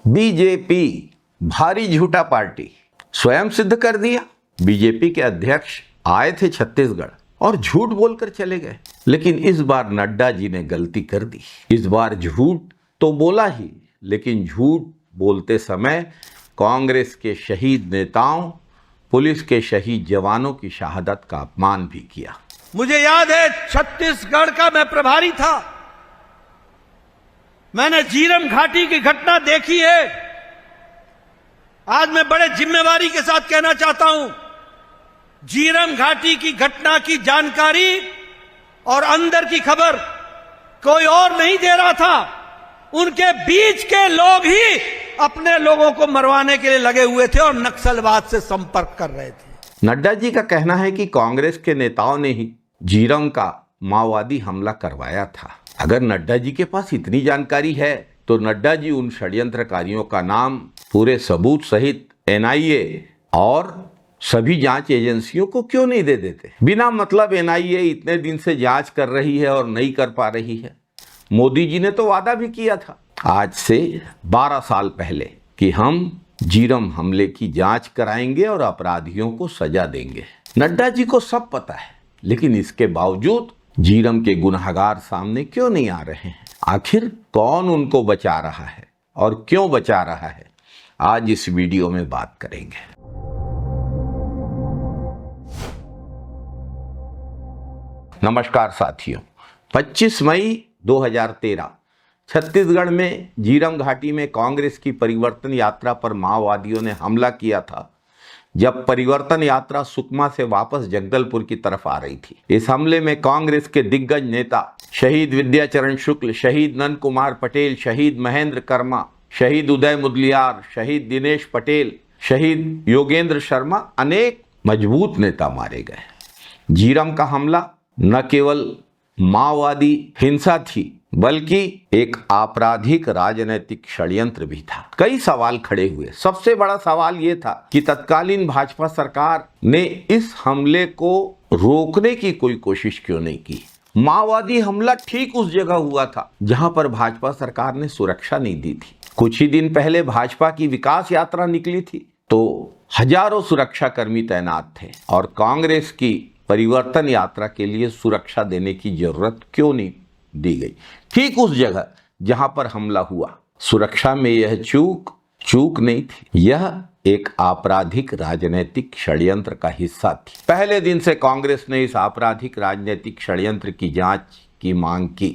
BJP भारी झूठा party स्वयं सिद्ध कर दिया। बीजेपी के अध्यक्ष आए थे छत्तीसगढ़ और झूठ बोलकर चले गए, लेकिन इस बार नड्डा जी ने गलती कर दी। इस बार झूठ तो बोला ही, लेकिन झूठ बोलते समय कांग्रेस के शहीद नेताओं, पुलिस के शहीद जवानों की शहादत का अपमान भी किया। मुझे याद है छत्तीसगढ़ का मैं प्रभारी था, मैंने झीरम घाटी की घटना देखी है। आज मैं बड़े जिम्मेवारी के साथ कहना चाहता हूं, झीरम घाटी की घटना की जानकारी और अंदर की खबर कोई और नहीं दे रहा था, उनके बीच के लोग ही अपने लोगों को मरवाने के लिए लगे हुए थे और नक्सलवाद से संपर्क कर रहे थे। नड्डा जी का कहना है कि कांग्रेस के नेताओं ने ही झीरम का माओवादी हमला करवाया था। अगर नड्डा जी के पास इतनी जानकारी है तो नड्डा जी उन षड्यंत्रकारियों का नाम पूरे सबूत सहित एनआईए और सभी जांच एजेंसियों को क्यों नहीं दे देते। बिना मतलब एनआईए इतने दिन से जांच कर रही है और नहीं कर पा रही है। मोदी जी ने तो वादा भी किया था आज से 12 साल पहले कि हम झीरम हमले की जांच कराएंगे और अपराधियों को सजा देंगे। नड्डा जी को सब पता है, लेकिन इसके बावजूद झीरम के गुनहगार सामने क्यों नहीं आ रहे हैं? आखिर कौन उनको बचा रहा है और क्यों बचा रहा है, आज इस वीडियो में बात करेंगे। नमस्कार साथियों, 25 मई 2013 छत्तीसगढ़ में झीरम घाटी में कांग्रेस की परिवर्तन यात्रा पर माओवादियों ने हमला किया था। जब परिवर्तन यात्रा सुकमा से वापस जगदलपुर की तरफ आ रही थी, इस हमले में कांग्रेस के दिग्गज नेता शहीद विद्याचरण शुक्ल, शहीद नंद कुमार पटेल, शहीद महेंद्र कर्मा, शहीद उदय मुदलियार, शहीद दिनेश पटेल, शहीद योगेंद्र शर्मा, अनेक मजबूत नेता मारे गए। झीरम का हमला न केवल माओवादी हिंसा थी, बल्कि एक आपराधिक राजनीतिक षड्यंत्र भी था। कई सवाल खड़े हुए। सबसे बड़ा सवाल यह था कि तत्कालीन भाजपा सरकार ने इस हमले को रोकने की कोई कोशिश क्यों नहीं की। माओवादी हमला ठीक उस जगह हुआ था जहां पर भाजपा सरकार ने सुरक्षा नहीं दी थी। कुछ ही दिन पहले भाजपा की विकास यात्रा निकली थी तो हजारों सुरक्षा कर्मी तैनात थे और कांग्रेस की परिवर्तन यात्रा के लिए सुरक्षा देने की जरूरत क्यों नहीं दी गई। ठीक उस जगह जहां पर हमला हुआ, सुरक्षा में यह चूक नहीं थी, यह एक आपराधिक राजनीतिक षड्यंत्र का हिस्सा थी। पहले दिन से कांग्रेस ने इस आपराधिक राजनीतिक षड्यंत्र की जांच की मांग की।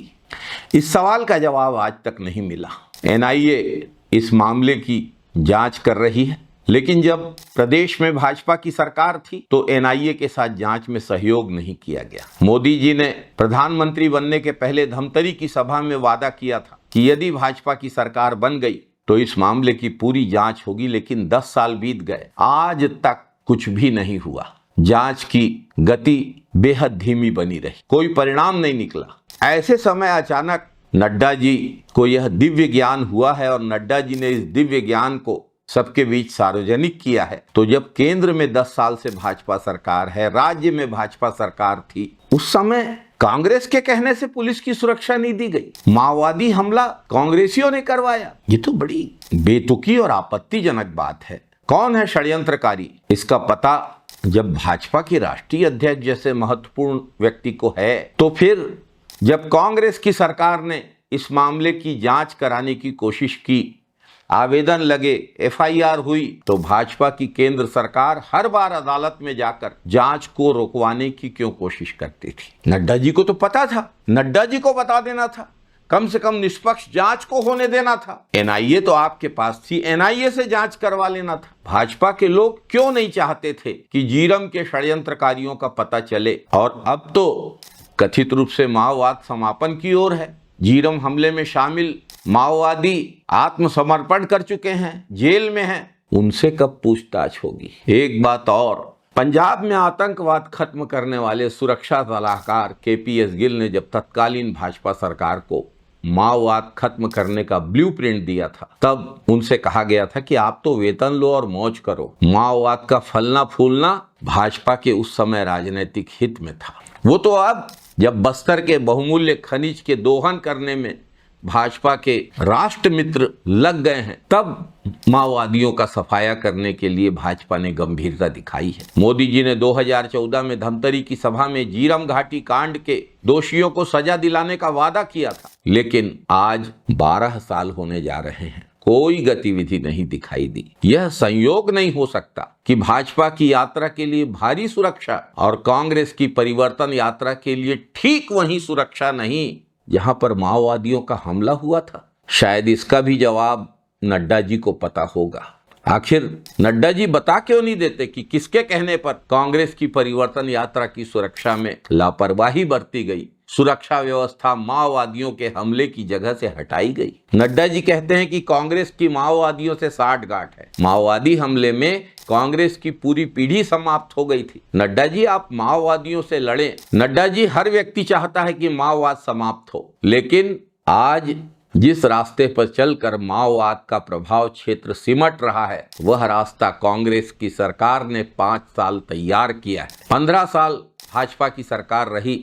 इस सवाल का जवाब आज तक नहीं मिला। एनआईए इस मामले की जांच कर रही है, लेकिन जब प्रदेश में भाजपा की सरकार थी तो एनआईए के साथ जांच में सहयोग नहीं किया गया। मोदी जी ने प्रधानमंत्री बनने के पहले धमतरी की सभा में वादा किया था कि यदि भाजपा की सरकार बन गई तो इस मामले की पूरी जांच होगी, लेकिन 10 साल बीत गए, आज तक कुछ भी नहीं हुआ। जांच की गति बेहद धीमी बनी रही, कोई परिणाम नहीं निकला। ऐसे समय अचानक नड्डा जी को यह दिव्य ज्ञान हुआ है और नड्डा जी ने इस दिव्य ज्ञान को सबके बीच सार्वजनिक किया है। तो जब केंद्र में 10 साल से भाजपा सरकार है, राज्य में भाजपा सरकार थी, उस समय कांग्रेस के कहने से पुलिस की सुरक्षा नहीं दी गई। माओवादी हमला कांग्रेसियों ने करवाया। ये तो बड़ी बेतुकी और आपत्तिजनक बात है। कौन है षड्यंत्रकारी, इसका पता जब भाजपा के राष्ट्रीय अध्यक्ष जैसे महत्वपूर्ण व्यक्ति को है, तो फिर जब कांग्रेस की सरकार ने इस मामले की जांच कराने की कोशिश की, आवेदन लगे, एफआईआर हुई, तो भाजपा की केंद्र सरकार हर बार अदालत में जाकर जांच को रोकवाने की क्यों कोशिश करती थी। नड्डा जी को तो पता था, नड्डा जी को बता देना था, कम से कम निष्पक्ष जांच को होने देना था। एनआईए तो आपके पास थी, एनआईए से जांच करवा लेना था। भाजपा के लोग क्यों नहीं चाहते थे कि झीरम के षड्यंत्रकारियों का पता चले? और अब तो कथित रूप से माओवाद समापन की ओर है। झीरम हमले में शामिल माओवादी आत्मसमर्पण कर चुके हैं, जेल में हैं, उनसे कब पूछताछ होगी? एक बात और, पंजाब में आतंकवाद खत्म करने वाले सुरक्षा सलाहकार केपीएस गिल ने जब तत्कालीन भाजपा सरकार को माओवाद खत्म करने का ब्लूप्रिंट दिया था, तब उनसे कहा गया था कि आप तो वेतन लो और मौज करो। माओवाद का फलना फूलना भाजपा के उस समय राजनीतिक हित में था। वो तो अब जब बस्तर के बहुमूल्य खनिज के दोहन करने में भाजपा के राष्ट्र मित्र लग गए हैं, तब माओवादियों का सफाया करने के लिए भाजपा ने गंभीरता दिखाई है। मोदी जी ने 2014 में धमतरी की सभा में झीरम घाटी कांड के दोषियों को सजा दिलाने का वादा किया था, लेकिन आज 12 साल होने जा रहे हैं, कोई गतिविधि नहीं दिखाई दी। यह संयोग नहीं हो सकता कि भाजपा की यात्रा के लिए भारी सुरक्षा और कांग्रेस की परिवर्तन यात्रा के लिए ठीक वही सुरक्षा नहीं जहां पर माओवादियों का हमला हुआ था। शायद इसका भी जवाब नड्डा जी को पता होगा। आखिर नड्डा जी बता क्यों नहीं देते कि किसके कहने पर कांग्रेस की परिवर्तन यात्रा की सुरक्षा में लापरवाही बरती गई, सुरक्षा व्यवस्था माओवादियों के हमले की जगह से हटाई गई। नड्डा जी कहते हैं कि कांग्रेस की माओवादियों से साठगांठ है, माओवादी हमले में कांग्रेस की पूरी पीढ़ी समाप्त हो गई थी। नड्डा जी, आप माओवादियों से लड़ें। नड्डा जी, हर व्यक्ति चाहता है कि माओवाद समाप्त हो, लेकिन आज जिस रास्ते पर चलकर माओवाद का प्रभाव क्षेत्र सिमट रहा है, वह रास्ता कांग्रेस की सरकार ने 5 साल तैयार किया है। 15 साल भाजपा की सरकार रही,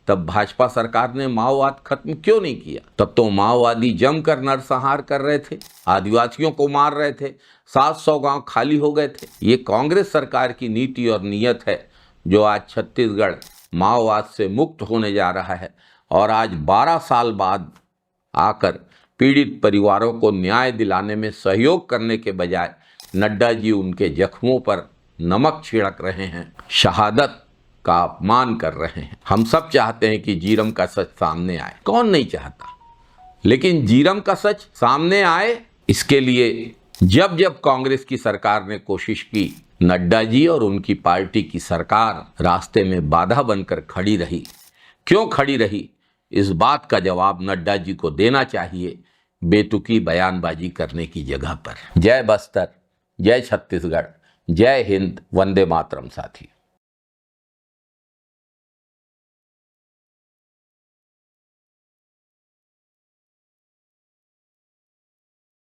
तब भाजपा सरकार ने माओवाद खत्म क्यों नहीं किया? तब तो माओवादी जमकर नरसंहार कर रहे थे, आदिवासियों को मार रहे थे, 700 गांव खाली हो गए थे। ये कांग्रेस सरकार की नीति और नीयत है जो आज छत्तीसगढ़ माओवाद से मुक्त होने जा रहा है। और आज 12 साल बाद आकर पीड़ित परिवारों को न्याय दिलाने में सहयोग करने के बजाय नड्डा जी उनके जख्मों पर नमक छिड़क रहे हैं, शहादत का अपमान कर रहे हैं। हम सब चाहते हैं कि झीरम का सच सामने आए, कौन नहीं चाहता, लेकिन झीरम का सच सामने आए, इसके लिए जब जब कांग्रेस की सरकार ने कोशिश की, नड्डा जी और उनकी पार्टी की सरकार रास्ते में बाधा बनकर खड़ी रही। क्यों खड़ी रही, इस बात का जवाब नड्डा जी को देना चाहिए, बेतुकी बयानबाजी करने की जगह पर। जय बस्तर, जय छत्तीसगढ़, जय हिंद, वंदे मातरम साथी।